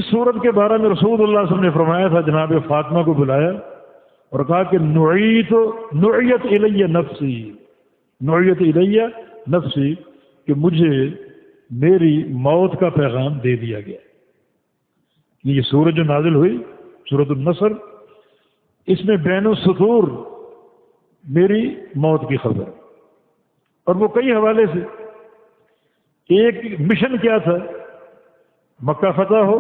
اس صورت کے بارے میں رسول اللہ صلی اللہ علیہ وسلم نے فرمایا تھا، جناب فاطمہ کو بلایا اور کہا کہ نعیت الی نفسی، نعیت الی نفسی، کہ مجھے میری موت کا پیغام دے دیا گیا۔ یہ سورت جو نازل ہوئی سورۃ النصر، اس میں بین السطور میری موت کی خبر، اور وہ کئی حوالے سے۔ ایک مشن کیا تھا؟ مکہ فتح ہو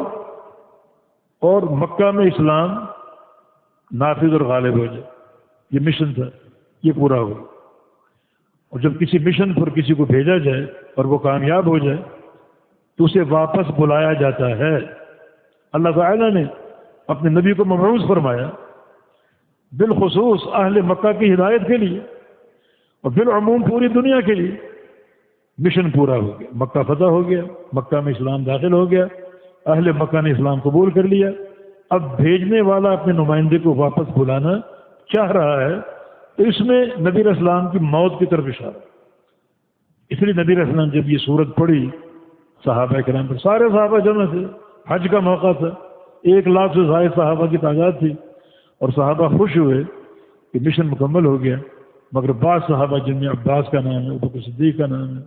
اور مکہ میں اسلام نافذ اور غالب ہو جائے، یہ مشن تھا، یہ پورا ہو۔ اور جب کسی مشن پر کسی کو بھیجا جائے اور وہ کامیاب ہو جائے تو اسے واپس بلایا جاتا ہے۔ اللہ تعالیٰ نے اپنے نبی کو مبعوث فرمایا بالخصوص اہل مکہ کی ہدایت کے لیے اور بالعموم پوری دنیا کے لیے۔ مشن پورا ہو گیا، مکہ فتح ہو گیا، مکہ میں اسلام داخل ہو گیا، اہل مکہ نے اسلام قبول کر لیا۔ اب بھیجنے والا اپنے نمائندے کو واپس بلانا چاہ رہا ہے، تو اس میں نبی علیہ السلام کی موت کی طرف اشارہ۔ اس لیے نبی علیہ السلام جب یہ صورت پڑھی صحابہ کرام پر، سارے صحابہ جمع تھے، حج کا موقع تھا، 1,00,000 سے زائد صحابہ کی تعداد تھی، اور صحابہ خوش ہوئے کہ مشن مکمل ہو گیا۔ مگر بعض صحابہ جن میں عباس کا نام ہے، ابوبکر صدیق کا نام ہے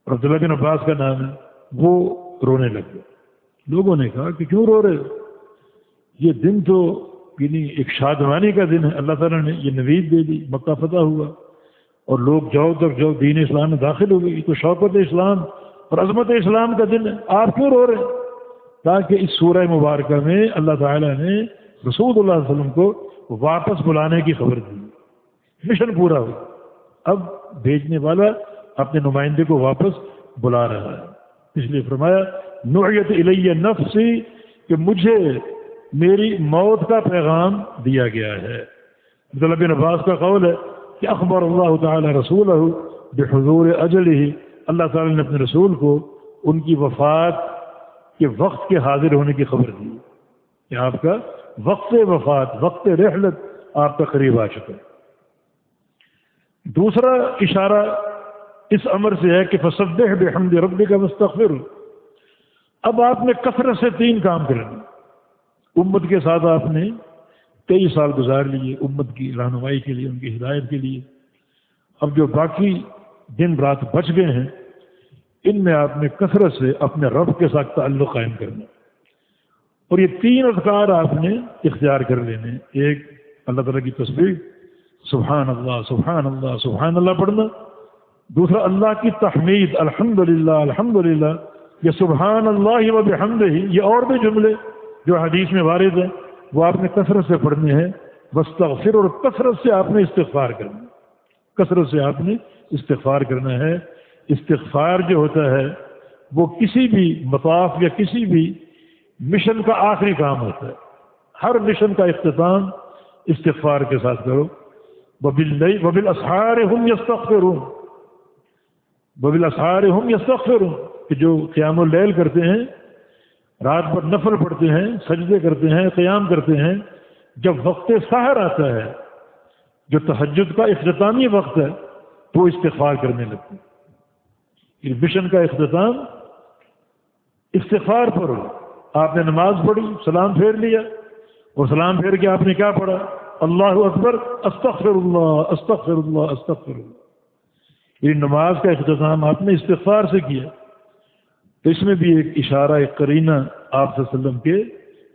اور عبداللہ بن عباس کا نام ہے، وہ رونے لگ گئے۔ لوگوں نے کہا کہ کیوں رو رہے ہو؟ یہ دن تو یعنی ایک شادمانی کا دن ہے، اللہ تعالیٰ نے یہ نوید دے دی، مکہ فتح ہوا اور لوگ جو دین اسلام میں داخل ہو گئے، یہ تو شوکت اسلام اور عظمت اسلام کا دن ہے، آپ کیوں رو رہے ہیں؟ تاکہ اس سورہ مبارکہ میں اللہ تعالیٰ نے رسول اللہ صلی اللہ علیہ وسلم کو واپس بلانے کی خبر دی۔ مشن پورا ہو، اب بھیجنے والا اپنے نمائندے کو واپس بلا رہا ہے۔ اس لیے فرمایا نعیت الی نفسی، کہ مجھے میری موت کا پیغام دیا گیا ہے۔ عبداللہ بن عباس کا قول ہے کہ اخبر اللہ تعالی رسولہ بحضور اجلہ، اللہ تعالیٰ نے اپنے رسول کو ان کی وفات کے وقت کے حاضر ہونے کی خبر دی کہ آپ کا وقت وفات، وقت رحلت آپ کا قریب آ چکا ہے۔ دوسرا اشارہ اس امر سے ہے کہ فسبح بحمد ربک واستغفر۔ اب آپ نے کثرت سے 3 کام کرنے، امت کے ساتھ آپ نے 23 سال گزار لیے امت کی رہنمائی کے لیے، ان کی ہدایت کے لیے۔ اب جو باقی دن رات بچ گئے ہیں، ان میں آپ نے کثرت سے اپنے رب کے ساتھ تعلق قائم کرنا، اور یہ 3 اذکار آپ نے اختیار کر لینے۔ ایک اللہ تعالیٰ کی تسبیح، سبحان اللہ سبحان اللہ سبحان اللہ پڑھنا۔ دوسرا اللہ کی تحمید، الحمدللہ الحمدللہ، یا سبحان اللہ و بحمدہ، یہ اور بھی جملے جو حدیث میں وارد ہیں وہ آپ نے کثرت سے پڑھنے ہیں۔ واستغفر، اور کثرت سے آپ نے استغفار کرنا، کثرت سے آپ نے استغفار کرنا ہے۔ استغفار جو ہوتا ہے وہ کسی بھی مطاف یا کسی بھی مشن کا آخری کام ہوتا ہے۔ ہر مشن کا اختتام استغفار کے ساتھ کرو۔ وبالاسحار هم یستغفرون، وبالاسحار هم یستغفرون، کہ جو قیام اللیل کرتے ہیں، رات بھر نفل پڑھتے ہیں، سجدے کرتے ہیں، قیام کرتے ہیں، جب وقت سحر آتا ہے، جو تہجد کا اختتامی وقت ہے، تو استغفار کرنے لگتے ہیں۔ اس مشن کا اختتام استغفار پر ہو۔ آپ نے نماز پڑھی، سلام پھیر لیا، اور سلام پھیر کے آپ نے کیا پڑھا؟ اللہ اکبر، استغفر اللہ استغفر اللہ استغفر اللہ۔ یہ نماز کا اختتام آپ نے استغفار سے کیا، تو اس میں بھی ایک اشارہ، ایک قرینہ آپ صلی اللہ علیہ وسلم کے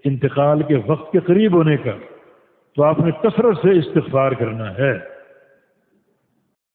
انتقال کے وقت کے قریب ہونے کا، تو آپ نے کثرت سے استغفار کرنا ہے۔